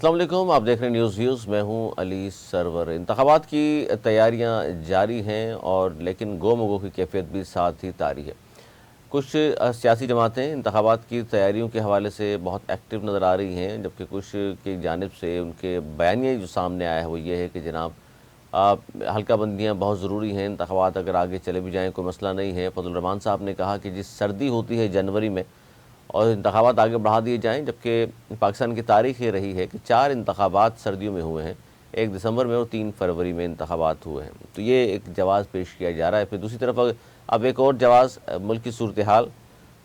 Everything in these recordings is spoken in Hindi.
अस्सलाम वालेकुम, आप देख रहे हैं न्यूज़ व्यूज़। मैं हूं अली सरवर। इंतखाबात की तैयारियां जारी हैं और लेकिन गो मगो की कैफियत भी साथ ही तारी है। कुछ सियासी जमातें इंतखाबात की तैयारियों के हवाले से बहुत एक्टिव नज़र आ रही हैं, जबकि कुछ की जानिब से उनके बयानिए जो सामने आया है वो ये है कि जनाब हल्का बंदियाँ बहुत ज़रूरी हैं, इंतखाबात अगर आगे चले भी जाएँ कोई मसला नहीं है। फजल रहमान साहब ने कहा कि जिस सर्दी होती है जनवरी में और इंतखाबात आगे बढ़ा दिए जाएँ, जबकि पाकिस्तान की तारीख ये रही है कि 4 इंतखाबात सर्दियों में हुए हैं, 1 दिसंबर में और 3 फरवरी में इंतखाबात हुए हैं। तो ये एक जवाज़ पेश किया जा रहा है। फिर दूसरी तरफ अब एक और जवाज़ मुल्क की सूरत हाल,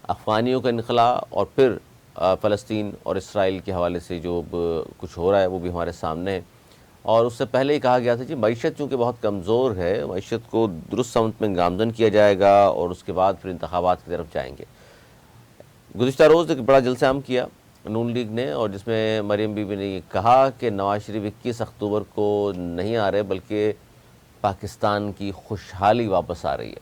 अफ़गानियों का इनखला और फिर फ़लस्तीन और इसराइल के हवाले से जो कुछ हो रहा है वो भी हमारे सामने है। और उससे पहले ही कहा गया था कि मईशत चूँकि बहुत कमज़ोर है, मईशत को दुरुस्त समत में गामज़न किया जाएगा और उसके बाद फिर इंतखाबात की तरफ जाएंगे। गुज़िश्ता रोज़ एक बड़ा जलसा-ए-आम किया नून लीग ने, और जिसमें मरीम बीबी ने ये कहा कि नवाज शरीफ 21 अक्टूबर को नहीं आ रहे बल्कि पाकिस्तान की खुशहाली वापस आ रही है,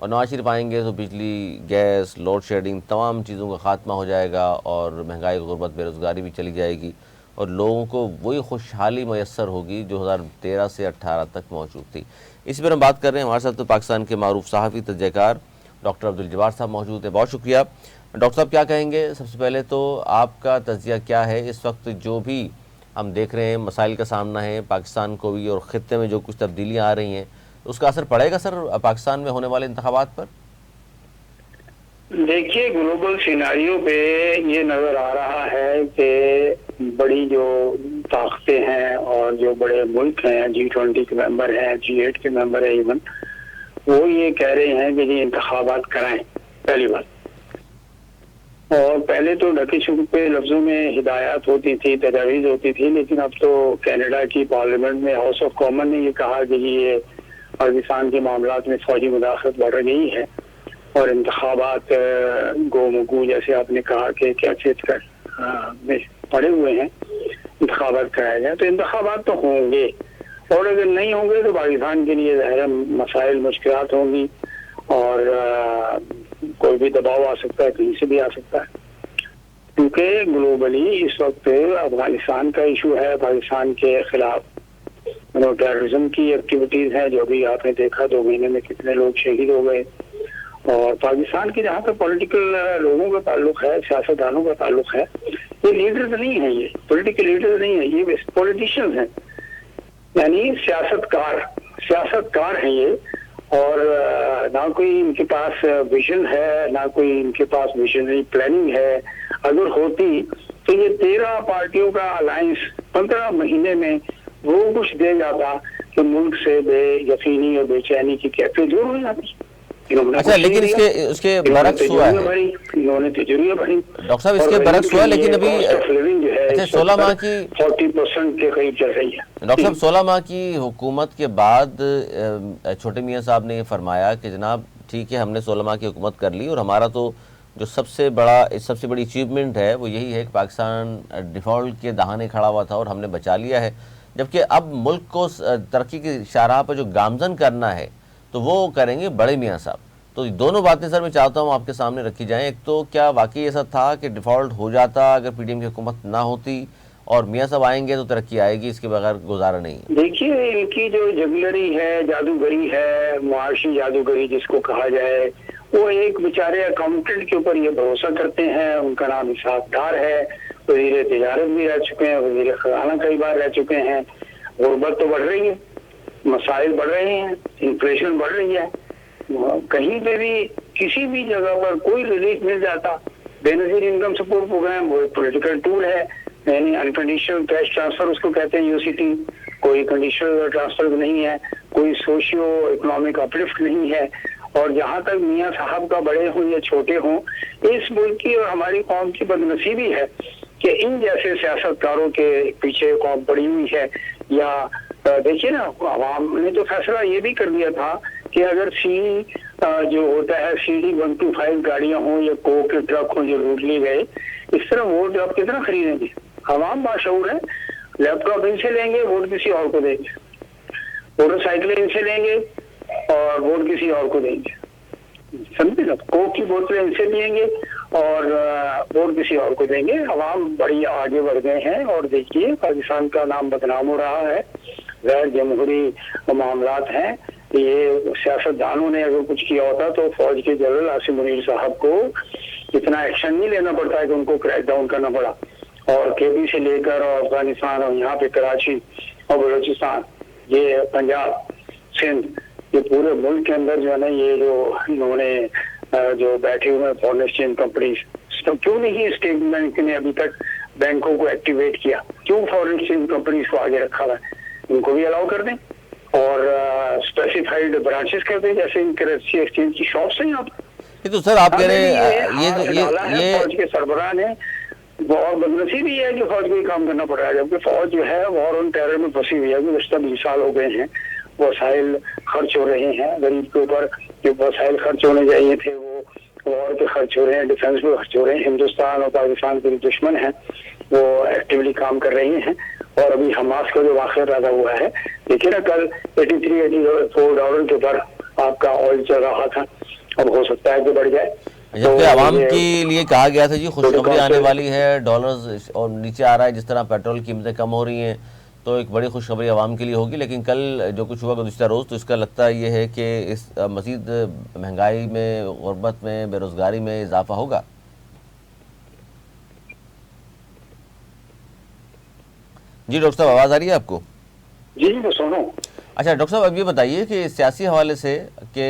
और नवाज शरीफ आएंगे तो बिजली, गैस, लोड शेडिंग तमाम चीज़ों का ख़ात्मा हो जाएगा और महंगाई, गुर्बत, बेरोज़गारी भी चली जाएगी और लोगों को वही खुशहाली मैसर होगी जो 2013 से 18 तक मौजूद थी। इसी पर हम बात कर रहे हैं। हमारे साथ तो पाकिस्तान के मारूफ सहाफ़ी, तजज़ियाकार डॉक्टर अब्दुल जब्बार साहब मौजूद है। बहुत शुक्रिया डॉक्टर साहब। क्या कहेंगे, सबसे पहले तो आपका तज़किया क्या है इस वक्त जो भी हम देख रहे हैं मसाइल का सामना है पाकिस्तान को भी और ख़ित्ते में जो कुछ तब्दीलियाँ आ रही हैं, उसका असर पड़ेगा सर पाकिस्तान में होने वाले इंतखाबात पर? देखिए, ग्लोबल सिनारियो पे ये नजर आ रहा है कि बड़ी जो ताकतें हैं और जो बड़े मुल्क हैं, G20 के मेंबर हैं, G8 के मेंबर हैं, इवन वो ये कह रहे हैं कि जी इंतखाबात कराएं, पहली बात। और पहले तो ढके छुपे लफ्जों में हिदायत होती थी, तजावीज़ होती थी, लेकिन अब तो कनाडा की पार्लियामेंट में हाउस ऑफ कॉमन ने ये कहा कि ये पाकिस्तान के मामलात में फौजी मुदाखलत बढ़ गई है और इंतखाबात गोमगू जैसे आपने कहा कि कैफियत कर में पड़े हुए हैं, इंतखाबात कराए जाए। तो इंतखाबात तो होंगे, और अगर नहीं होंगे तो पाकिस्तान के लिए ज़ाहिर मसाइल, मुश्किलात होंगी और कोई भी दबाव आ सकता है, कहीं से भी आ सकता है, क्योंकि ग्लोबली इस वक्त अफगानिस्तान का इशू है, पाकिस्तान के खिलाफ टेररिज्म की एक्टिविटीज है, जो भी आपने देखा 2 महीने में कितने लोग शहीद हो गए। और पाकिस्तान की जहाँ तक पॉलिटिकल लोगों का ताल्लुक है, सियासतदानों का ताल्लुक है, ये लीडर्स नहीं है, ये पॉलिटिकल लीडर्स नहीं है, ये पॉलिटिशियंस हैं, यानी सियासतकार हैं ये। और ना कोई इनके पास विजन है, ना कोई इनके पास विजनरी प्लानिंग है। अगर होती तो ये 13 पार्टियों का अलायंस 15 महीने में वो कुछ दे जाता कि मुल्क से बेयकीनी और बेचैनी की कैफियत दूर हो जाती। अच्छा, लेकिन इसके बरक्स हुआ है, इन्होंने तिजोरियां भरी डॉक्टर साहब, इसके बरक्स हुआ, लेकिन अभी अच्छा 16 माह की 40% के करीब चल रही है। डॉक्टर साहब 16 माह की हुकूमत के बाद छोटे मियाँ साहब ने ये फरमाया कि जनाब ठीक है, हमने 16 माह की हुकूमत कर ली और हमारा तो जो सबसे बड़ी अचीवमेंट है वो यही है कि पाकिस्तान डिफ़ॉल्ट के दहाने खड़ा हुआ था और हमने बचा लिया है। जबकि अब मुल्क को तरक्की की शाहराह पर जो गामजन करना है तो वो करेंगे बड़े मियाँ साहब। तो दोनों बातें सर मैं चाहता हूँ आपके सामने रखी जाएं। एक तो क्या वाकई ऐसा था कि डिफ़ॉल्ट हो जाता अगर पीडीएम की हुकूमत ना होती, और मियाँ साहब आएंगे तो तरक्की आएगी, इसके बगैर गुजारा नहीं है? देखिए, इनकी जो जगलरी है, जादूगरी है, मुआशी जादूगरी जिसको कहा जाए, वो एक बेचारे अकाउंटेंट के ऊपर ये भरोसा करते हैं। उनका नाम हिसाबदार है, वजीर तिजारत भी रह चुके हैं, वजीर खजाना कई बार रह चुके हैं। गुर्बत तो बढ़ रही है, मसाइल बढ़ रहे हैं, इन्फ्लेशन बढ़ रही है, कहीं पे भी किसी भी जगह पर कोई रिलीफ मिल जाता। बेनजीर इनकम सपोर्ट प्रोग्राम वो एक पॉलिटिकल टूल है, यानी अनकंडीशनल कैश ट्रांसफर उसको कहते हैं, यूसीटी। कोई कंडीशनल ट्रांसफर नहीं है, कोई सोशियो इकोनॉमिक अपलिफ्ट नहीं है। और जहाँ तक मियाँ साहब का बड़े हों या छोटे हों, इस मुल्क की और हमारी कौम की बदनसीबी है कि इन जैसे सियासतकारों के पीछे कौम पड़ी हुई है। या देखिए ना, आवाम ने तो फैसला ये भी कर दिया था कि अगर जो होता है CD 125 गाड़ियां हों या कोक के ट्रक हों जो लूट लिए गए, इस तरह वोट आप कितना खरीदेंगे? आवाम बाशऊर है, लैपटॉप इनसे लेंगे, वोट किसी और को देंगे, मोटरसाइकिलें इनसे लेंगे और वोट किसी और को देंगे, समझे ना? कोक की बोतलें इनसे पियेंगे और वोट किसी और को देंगे। अवाम बड़ी आगे बढ़ गए हैं और देखिए पाकिस्तान का नाम बदनाम हो रहा है, गैर जमहूरी मामलात हैं। ये सियासतदानों ने अगर कुछ किया होता तो फौज के जनरल आसिम मुनीर साहब को इतना एक्शन नहीं लेना पड़ता है कि उनको क्रैक डाउन करना पड़ा। और केपी से लेकर और अफगानिस्तान और यहाँ पे कराची और बलूचिस्तान, ये पंजाब, सिंध, ये पूरे मुल्क के अंदर जो है ना, ये जो इन्होंने जो बैठे हुए फॉरेन एक्सचेंज कंपनीज, तो क्यों नहीं स्टेट बैंक ने अभी तक बैंकों को एक्टिवेट किया? क्यों फॉरेन एक्सचेंज कंपनीज को आगे रखा हुआ है? इनको भी अलाउ कर दें और स्पेसिफाइड ब्रांचेस कर दें, जैसे करेंसी एक्सचेंज की शॉप्स हैं यहाँ पर। ये तो सर आप कह रहे हैं ये फौज के सरबराह ने और बदनसीबी है कि फौज को काम करना पड़ रहा है, जबकि फौज जो है वॉर ऑन टेरर में फंसी हुई है। गुज़श्ता 20 साल हो गए हैं, वसाइल खर्च हो रहे हैं गरीब के ऊपर, जो वसाइल खर्च होने चाहिए थे वो वॉर पे खर्च हो रहे हैं, डिफेंस पे खर्च हो रहे हैं। हिंदुस्तान और पाकिस्तान के दुश्मन हैं, वो एक्टिवली काम कर रही हैं। और अभी हमास का जो वाक़या पैदा हुआ है, देखिए ना, कल $83-84 के ऊपर आपका ऑयल चल रहा था, अब हो सकता है कि बढ़ जाए। जबकि आवाम के लिए कहा गया था जी खुशखबरी आने वाली है, डॉलर्स और नीचे आ रहा है, जिस तरह पेट्रोल कीमतें कम हो रही हैं तो एक बड़ी खुशखबरी आवाम के लिए होगी। लेकिन कल जो कुछ हुआ गुज़िश्ता रोज़, तो इसका लगता ये है कि इस मज़ीद महंगाई में, गुर्बत में, बेरोज़गारी में इजाफा होगा। जी डॉक्टर साहब, आवाज़ आ रही है आपको? जी मैं सुनो। अच्छा डॉक्टर साहब, अब ये बताइए कि सियासी हवाले से कि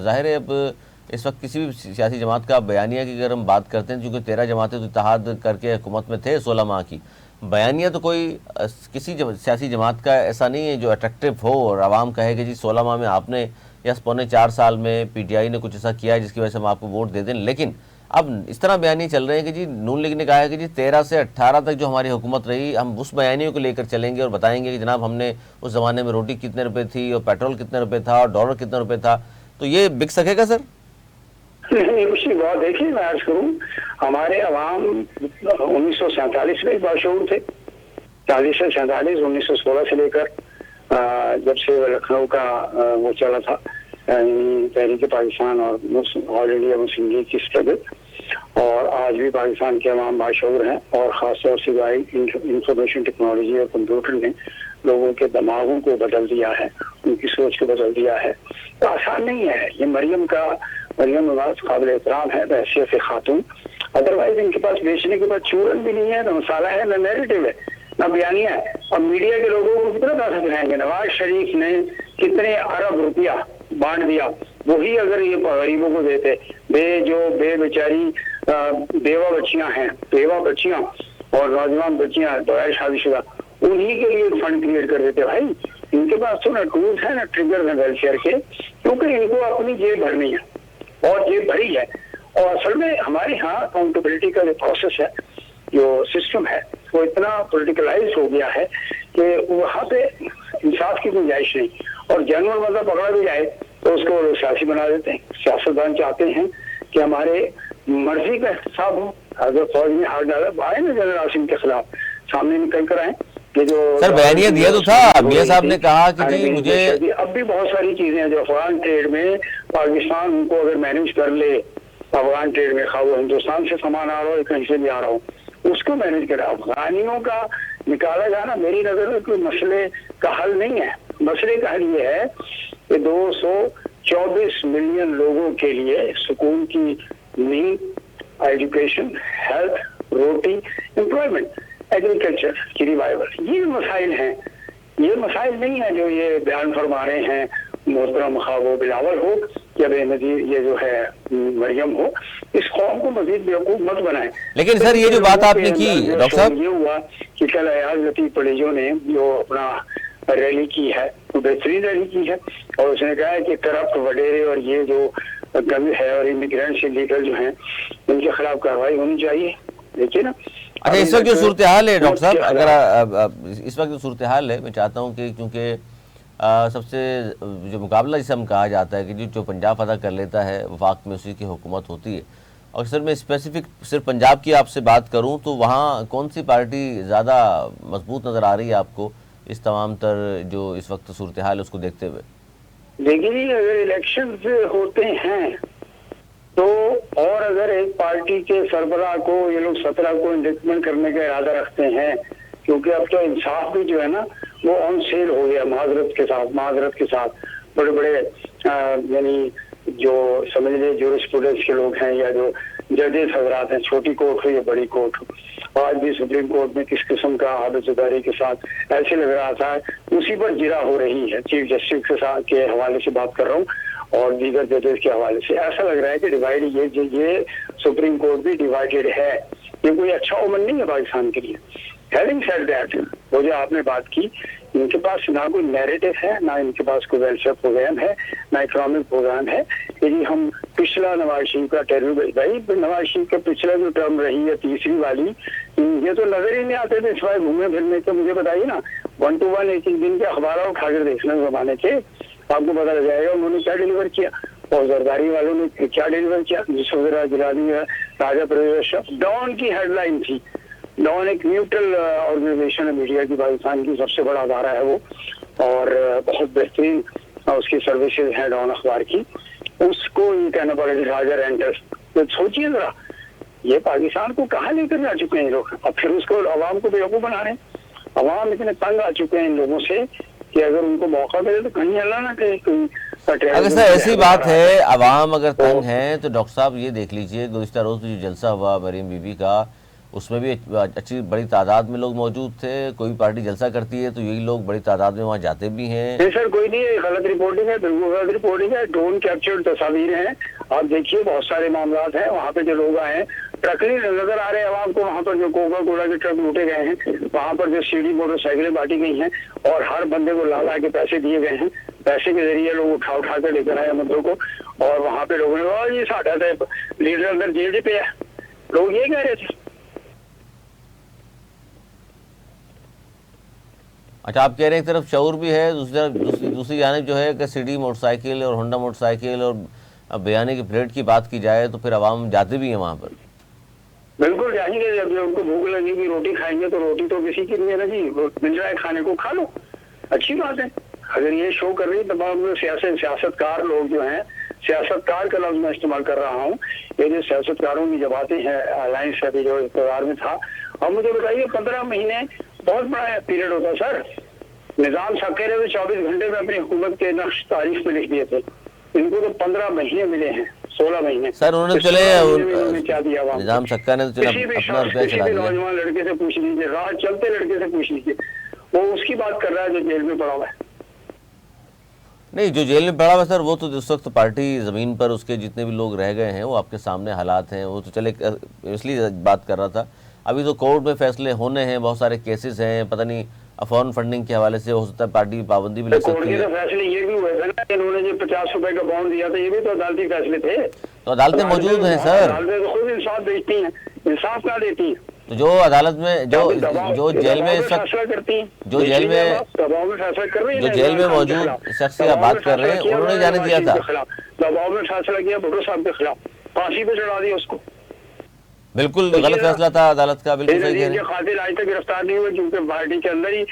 ज़ाहिर है अब इस वक्त किसी भी सियासी जमात का बयानिया की अगर हम बात करते हैं, चूँकि 13 जमातें तो इत्तेहाद करके हुकूमत में थे 16 माह की, बयानिया तो कोई किसी सियासी जमात का ऐसा नहीं है जो अट्रैक्टिव हो और आवाम कहे कि जी 16 माह में आपने या पौने 4 साल में PTI ने कुछ ऐसा किया है जिसकी वजह से हम आपको वोट दे दें। लेकिन अब इस तरह बयानी चल रहे हैं कि जी नून लीग ने कहा है कि जी 13 से 18 तक जो हमारी हुकूमत रही, हम उस बयानियों को लेकर चलेंगे और बताएंगे कि जनाब हमने उस ज़माने में रोटी कितने रुपए थी और पेट्रोल कितने रुपए था और डॉलर कितने रुपए था। तो ये बिक सकेगा सर? नहीं, बात देखिए, मैं अर्ज करूँ, हमारे अवाम 1947 में बाशऊर थे। 40 से 47, 1916 से लेकर जब से लखनऊ का वो चला था तहरीक पाकिस्तान और ऑल इंडिया मुस्लिम लीग की स्ट्रगल, और आज भी पाकिस्तान के अवाम बाशऊर हैं। और ख़ासतौर से इंफॉर्मेशन टेक्नोलॉजी और कंप्यूटर ने लोगों के दिमागों को बदल दिया है, उनकी सोच को बदल दिया है। तो आसान नहीं है ये। मरियम नवाज काबिल एहतराम है बहैसियत खातून, अदरवाइज इनके पास बेचने के बाद चूरन भी नहीं है, न मसाला है, न नैरेटिव है, न बयानिया है। और मीडिया के लोगों को कितना पैसा दिखाएंगे? नवाज शरीफ ने कितने अरब रुपया बांट दिया, वही अगर ये गरीबों को देते, बेचारी बेवा बच्चियां और नौजवान बच्चियां बगैर शादीशुदा, उन्हीं के लिए फंड क्रिएट कर देते। भाई इनके पास तो ना टूल्स है ना ट्रिगर है वेलफेयर के, क्योंकि इनको अपनी जेब भरनी है और जेब भरी है। और असल में हमारे यहाँ अकाउंटेबिलिटी का जो प्रोसेस है, जो सिस्टम है, वो इतना पोलिटिकलाइज हो गया है कि वहाँ पे इंसाफ की गुंजाइश नहीं। और जानवर बंदा पकड़ा भी जाए तो उसको सियासी बना देते हैं। सियासतदान चाहते हैं कि हमारे मर्जी का हिसाब हो। अगर फौज में हाथ डाला आए ना जनरल आसिम के खिलाफ, सामने निकल कर आए कि जो सर बयानिया दिया तो था, मियां साहब ने कहा कि जी मुझे अब भी बहुत सारी चीजें हैं जो अफगान ट्रेड में पाकिस्तान उनको अगर मैनेज कर ले, अफगान ट्रेड में खा वो हिंदुस्तान से सामान आ रहा हो, कहीं से भी आ रहा हो, उसको मैनेज करे। अफगानियों का निकाला जाना मेरी नजर में कोई मसले का हल नहीं है। मसले का हल ये है कि 224 मिलियन लोगों के लिए सुकून की नींद, एजुकेशन, हेल्थ, रोटी, एम्प्लॉयमेंट, एग्रीकल्चर की रिवाइवल, ये मसाइल हैं। ये मसाइल नहीं है जो ये बयान फरमा रहे हैं मोहतरम खाबो बिलावल हो या बेनजीर ये जो है मरियम हो। इस कौम को मजीद बेवकूफ मत बनाए। लेकिन सर ये जो बात आपने की डॉक्टर साहब, ये हुआ कि कल अयाज लतीफ पड़ेजो ने जो अपना रैली की है, वो बेहतरीन रैली की है, और उसने कहा है कि करप्ट वडेरे और ये जो गंद है और इमिग्रेंट्स इलीगल जो हैं उनके खिलाफ कार्रवाई होनी चाहिए। देखिए ना, अच्छा इस वक्त जो सूरत हाल है डॉक्टर साहब, अगर इस वक्त जो सूरत हाल है, मैं चाहता हूँ कि क्योंकि सबसे जो मुकाबला जिसे हम कहा जाता है कि जो पंजाब अदा कर लेता है वफाक में उसी की हुकूमत होती है, और सर मैं स्पेसिफिक सिर्फ पंजाब की आपसे बात करूँ तो वहाँ कौन सी पार्टी ज़्यादा मजबूत नज़र आ रही है आपको इस तमाम तर जो इस वक्त सूरत हाल है उसको देखते हुए? देखिए अगर इलेक्शन होते हैं तो और अगर एक पार्टी के सरबराह को ये लोग 17 को इंडिक्टमेंट करने का इरादा रखते हैं, क्योंकि अब तो इंसाफ भी जो है ना वो ऑन सेल हो गया माजरत के साथ बड़े बड़े यानी जो समझ लीजिए ज्यूरिस्प्रूडेंस के लोग हैं या जो जजेस हजरात हैं, छोटी कोर्ट हो या बड़ी कोर्ट हो, आज भी सुप्रीम कोर्ट में किस किस्म का आदतदारी के साथ ऐसे लग रहा था उसी पर जिरा हो रही है। चीफ जस्टिस के साथ के हवाले से बात कर रहा हूँ और दीगर जजेस के हवाले से ऐसा लग रहा है कि डिवाइड ये सुप्रीम कोर्ट भी डिवाइडेड है। ये कोई अच्छा ओमन नहीं है पाकिस्तान के लिए। हैविंग सेड दैट, वो जो आपने बात की, इनके पास ना कोई नैरेटिव है, ना इनके पास कोई वेलफेयर प्रोग्राम है, ना इकोनॉमिक प्रोग्राम है। यदि हम पिछला नवाज शरीफ का भाई नवाज शरीफ का पिछला जो टर्म रही है तीसरी वाली, ये तो नजर ही नहीं आते थे सिवाय घूमने फिरने के। मुझे बताइए ना 1 to 1 एक दिन के अखबार उठाकर देखने जमाने के, आपको पता लग जाएगा उन्होंने क्या डिलीवर किया और जरदारी वालों ने क्या डिलीवर किया। जिला जिलानी राजा परवेश डॉन की हेडलाइन थी। डॉन एक न्यूट्रल ऑर्गेनाइजेशन है मीडिया की, पाकिस्तान की सबसे बड़ा अदारा है वो और बहुत बेहतरीन उसकी सर्विसेज है डॉन अखबार की। उसको ये कहना पड़ेगा राजा रेंटर्स। तो सोचिए जरा ये पाकिस्तान को कहाँ लेकर जा चुके हैं लोग, अब फिर उसको अवाम को बेवकूफ बना रहे हैं। अवाम इतने तंग आ चुके हैं इन लोगों से कि अगर उनको मौका मिले तो कहीं अल्लाह ना कहे कोई। अगर सर ऐसी बात है अवाम अगर तंग है तो डॉक्टर साहब ये देख लीजिए गुज़िश्ता रोज जो जलसा हुआ मरीम बीबी का, उसमें भी अच्छी बड़ी तादाद में लोग मौजूद थे। कोई पार्टी जलसा करती है तो यही लोग बड़ी तादाद में वहाँ जाते भी हैं। नहीं सर कोई नहीं है, गलत रिपोर्टिंग है, बिल्कुल गलत रिपोर्टिंग है। ड्रोन कैप्चर्ड तस्वीरें हैं, आप देखिए बहुत सारे मामला हैं। वहाँ पे जो लोग आए हैं ट्रक नहीं नजर आ रहे हैं आवाम को, वहाँ पर जो कोका कोला के ट्रक लूटे गए हैं, वहाँ पर जो सीढ़ी मोटरसाइकिलें बांटी गई हैं और हर बंदे को ला के पैसे दिए गए हैं। पैसे के जरिए लोग उठा कर लेकर आए बंदों को और वहाँ पे लोगों ने ये साढ़ा लीडर अंदर जेल पे है, लोग ये कह रहे थे। अच्छा, आप कह रहे हैं एक तरफ शऊर भी है, दूसरी जानिब जो है कि सीढ़ी मोटरसाइकिल और होंडा मोटरसाइकिल और बयानी की प्लेट की बात की जाए तो फिर आवाम जाते भी हैं वहाँ पर। बिल्कुल जाएंगे, जब उनको भूख लगेगी रोटी खाएंगे तो रोटी तो किसी की नहीं है ना जी, मिल रहा है खाने को खा लो, अच्छी बात है। अगर ये शो कर रही है तमाम सियासतकार लोग जो हैं, सियासतकार का लफ्ज मैं इस्तेमाल कर रहा हूँ, ये जो सियासतकारों की जमातें हैं अलायंस अभी जो इक़्तिदार में था। और मुझे बताइए 15 महीने बहुत बड़ा पीरियड होता है सर। निजाम साकिर ने 24 घंटे में अपनी हुकूमत के नक्श तारीख में लिख दिए थे, इनको तो 15 महीने मिले हैं, 16 महीने सर उन्होंने चले क्या दिया निजाम सक्का ने तो चला अपना रुपया चला दिया। नौजवान लड़के से पूछ लीजिए, राह चलते लड़के से पूछ लीजिए, वो उसकी बात कर रहा है जो जेल में पड़ा हुआ है। नहीं, जो जेल में पड़ा हुआ सर वो तो उस वक्त पार्टी ज़मीन पर उसके जितने भी लोग रह गए हैं वो आपके सामने हालात हैं, वो तो चले इसलिए बात कर रहा था। अभी तो कोर्ट में फैसले होने हैं, बहुत सारे केसेस हैं, पता नहीं अफवान फंडिंग के हवाले से हो सकता है पार्टी पाबंदी भी लग सकती है। तो फैसले ये भी हुए थे ना, इन्होंने जो 50 रुपए का बॉन्ड दिया था, ये भी तो अदालती फैसले थे। तो अदालतें मौजूद हैं सर, अदालतें तो खुद इंसाफ देती हैं, इंसाफ क्या देती हैं? तो जो अदालत में जो जेल में फैसला करती हैं, जो जेल में दबाव में फैसला कर रही है, जो जेल में मौजूद शख्स की आप बात कर रहे हैं उन्होंने जाने दिया था, दबाव में फैसला किया भुट्टो साहब के खिलाफ, फांसी पे चढ़ा दिया उसको। बिल्कुल गलत फैसला था अदालत का, बिल्कुल सही कह रहे हैं। खातिर आज तक गिरफ्तार नहीं हुए क्योंकि पार्टी के अंदर ही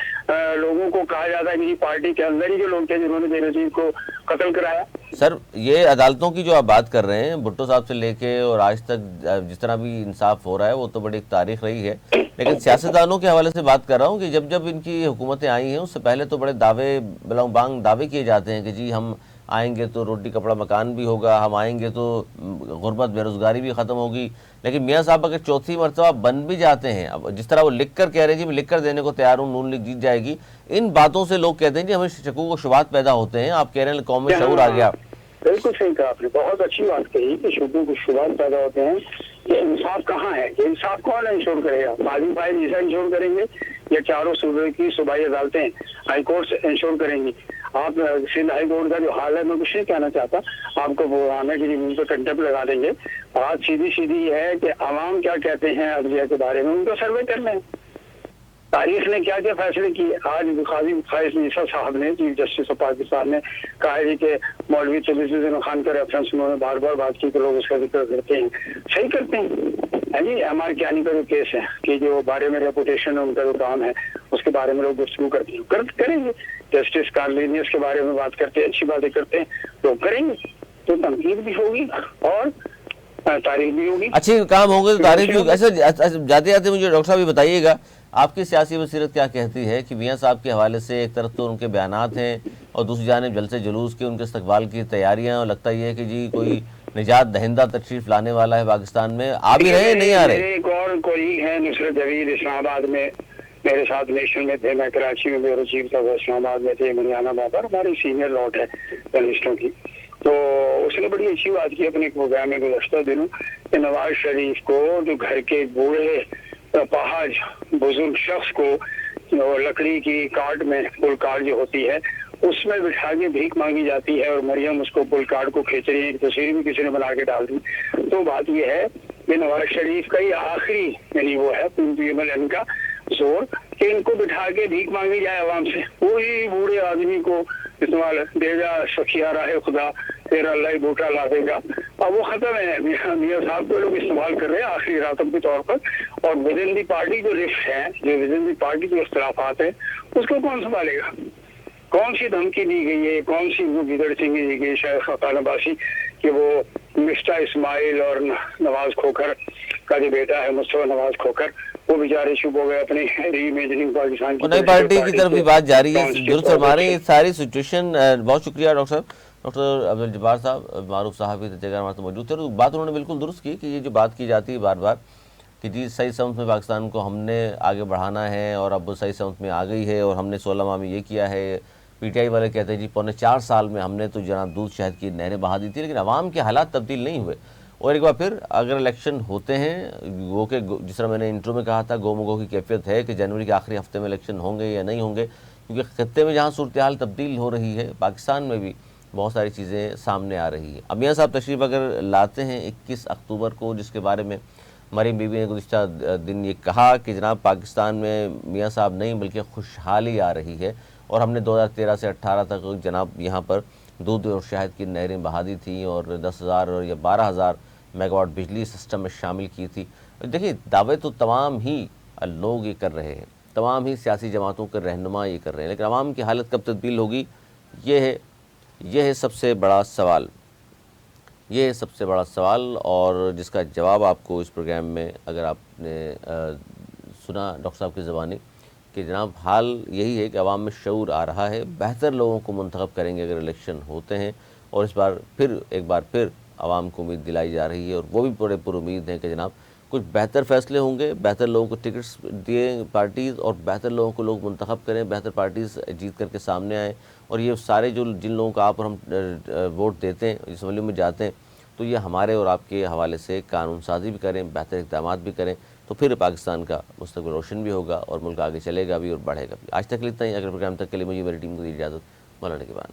लोगों को कहा जाता है कि पार्टी के अंदर ही जो लोग थे जिन्होंने बेनजीर को कत्ल कराया। सर ये अदालतों की जो आप बात कर रहे हैं भुट्टो साहब से लेके और आज तक जिस तरह भी इंसाफ हो रहा है वो तो बड़ी तारीख रही है, लेकिन सियासतदानों के हवाले से बात कर रहा हूँ कि जब जब इनकी हुकूमतें आई हैं उससे पहले तो बड़े दावे बिलांग दावे किए जाते हैं कि जी हम आएंगे तो रोटी कपड़ा मकान भी होगा, हम आएंगे तो गुर्बत बेरोज़गारी भी ख़त्म होगी। लेकिन मियाँ साहब अगर चौथी मरतबा बन भी जाते हैं, अब जिस तरह वो लिख कर कह रहे हैं जी मैं लिख कर देने को तैयार हूँ, नून लीग जीत जाएगी, इन बातों से लोग कहते हैं जी हमें शकूक व शुबात पैदा होते हैं। आप कह रहे हैं कौम में शऊर आ गया। बिल्कुल सही कहा आपने, बहुत अच्छी बात कही कि शकूक व शुबात पैदा होते हैं। ये इंसाफ कहाँ है? ये इंसाफ कौन इंश्योर करेगा? माजी भाई जैसा इंश्योर करेंगे या चारों सूबे की सूबाई अदालतें हाई कोर्ट इंश्योर करेंगी? आप सिंध हाई कोर्ट का जो हाल है मैं कुछ नहीं कहना चाहता, आपको वो आने की जमीन पर कंटेप्ट लगा देंगे। बात सीधी सीधी है कि आवाम क्या कहते हैं अदलिया के बारे में, उनको सर्वे करना है। तारीख ने क्या क्या फैसले किए। आज काजी फाइज नीसा साहब ने, चीफ जस्टिस ऑफ पाकिस्तान ने कहा है कि मौलवी तबीजुद्दीन खान का रेफरेंस उन्होंने बार बार बात की कि लोग उसका जिक्र करते हैं, सही करते हैं जी। एमआर कियानी का जो केस है कि जो बारे में रेपुटेशन है उनका जो काम है उसके बारे में लोग गुफ्तगू करते हैं, करेंगे। जस्टिस कार्लिनियस के बारे में बात करते हैं, अच्छी बातें करते हैं, लोग करेंगे तो तनकीद भी होगी और तारीफ भी होगी। अच्छे काम होंगे तो तारीफ भी होगी। अच्छा जाते जाते मुझे डॉक्टर साहब ये बताइएगा, आपकी सियासी बसीरत क्या कहती है कि मियाँ साहब के हवाले से एक तरफ तो उनके बयानात हैं और दूसरी जानिब जलसे जुलूस की, उनके इस्तकबाल की तैयारियां, और लगता ये है कि जी कोई निजात दहिंदा तशरीफ लाने वाला है पाकिस्तान में। आ भी रहे नहीं आ रहे? मेरे एक और कोलीग हैं नुसरत जवीद, इस्लामाबाद में मेरे साथ नेशनल में थे, मैं कराची में ब्यूरो चीफ था, वो इस्लामाबाद में थे, मरियाना बाबर हमारी सीनियर लॉट है जर्नलिस्टों की। तो उसने बड़ी अच्छी बात की अपने प्रोग्राम में गुज़श्ता दिनों कि नवाज शरीफ को जो घर के बूढ़े पहाज बुजुर्ग शख्स को लकड़ी की कार्ड में पुल कार्ड जो होती है उसमें बिठा के भीख मांगी जाती है और मरियम उसको पुल कार्ड को खींच रही है, एक तस्वीर भी किसी ने बना के डाल दी। तो बात यह है कि नवाज शरीफ का ही आखिरी यानी वो है इनका जोर कि इनको बिठा के भीख मांगी जाए आवाम से। वही बूढ़े आदमी को इस्तेमाल देगा सखिया राहे खुदा तेरा अल्लाह बूटा ला देगा। अब वो खत्म है, मियाँ साहब को लोग इस्तेमाल कर रहे हैं आखिरी रातों के तौर पर। और विद इन दी पार्टी जो रिफ्ट है, जो विद इन दी पार्टी जो इख्तलाफात है, उसको कौन संभालेगा? कौन सी धमकी दी गई है, कौन सी वो गिदड़ सिंह दी गई शायद खकान अब्बासी कि वो मिस्टर इस्माइल और नवाज खोखर का जो बेटा है मुस्तफा नवाज खोखर, वो बेचारे शुभ हो गए अपनी रीइमेजिनिंग पाकिस्तान की नई पार्टी की तरफ भी बात जारी है। दुरुस्त फरमा रहे हैं सारी सिचुएशन। बहुत शुक्रिया डॉक्टर साहब। डॉक्टर अब्दुल जब्बार साहब मारूफ साहब की जगह हमारे मौजूद थे। तो बात उन्होंने बिल्कुल दुरुस्त की कि ये जो बात की जाती है बार बार कि जी सही समत में पाकिस्तान को हमने आगे बढ़ाना है और अब सही समत में आ गई है और हमने 16 माह में ये किया है। पीटीआई वाले कहते हैं जी 4.25 साल में हमने तो जनाब दूध शहद की नहरें बहा दी थी, लेकिन अवाम के हालात तब्दील नहीं हुए। और एक बार फिर अगर इलेक्शन होते हैं वो के जिस तरह मैंने इंट्रो में कहा था गोमगो की कैफियत है कि जनवरी के आखिरी हफ्ते में इलेक्शन होंगे या नहीं होंगे, क्योंकि खत्ते में जहाँ सूरत हाल तब्दील हो रही है पाकिस्तान में भी बहुत सारी चीज़ें सामने आ रही है। अब मियाँ साहब तशरीफ अगर लाते हैं 21 अक्टूबर को, जिसके बारे में मरीम बीबी ने गुज़िश्ता दिन ये कहा कि जनाब पाकिस्तान में मियाँ साहब नहीं बल्कि खुशहाली आ रही है और हमने 2013 से 18 तक जनाब यहाँ पर दूध और शहद की नहरें बहा दी थी और 10,000 और या 12,000 मेगावाट बिजली सिस्टम में शामिल की थी। देखिए दावे तो तमाम ही लोग ये कर रहे हैं, तमाम ही सियासी जमातों के रहनुमा ये कर रहे हैं, लेकिन आवाम की हालत कब तब्दील होगी ये है सबसे बड़ा सवाल। ये है सबसे बड़ा सवाल और जिसका जवाब आपको इस प्रोग्राम में अगर आपने सुना डॉक्टर साहब की ज़बानी कि जनाब हाल यही है कि अवाम में शऊर आ रहा है, बेहतर लोगों को मुंतखब करेंगे अगर इलेक्शन होते हैं। और इस बार फिर एक बार फिर आवाम को उम्मीद दिलाई जा रही है और वो भी बड़े पुरुमीद हैं कि जनाब कुछ बेहतर फैसले होंगे, बेहतर लोगों को टिकट्स दिए पार्टीज़ और बेहतर लोगों को लोग मुंतखब करें, बेहतर पार्टीज़ जीत करके सामने आएँ। और ये सारे जो जिन लोगों का आप और हम वोट देते हैं, इस असम्बली में जाते हैं, तो ये हमारे और आपके हवाले से कानून साजी भी करें, बेहतर इक़दामात भी करें, तो फिर पाकिस्तान का मुस्तक़बिल रोशन भी होगा और मुल्क आगे चलेगा भी और बढ़ेगा भी। आज तक इतना ही। अगर प्रोग्राम तक के लिए मुझे मेरी टीम को दी इजाज़त। मौलाना के बाद।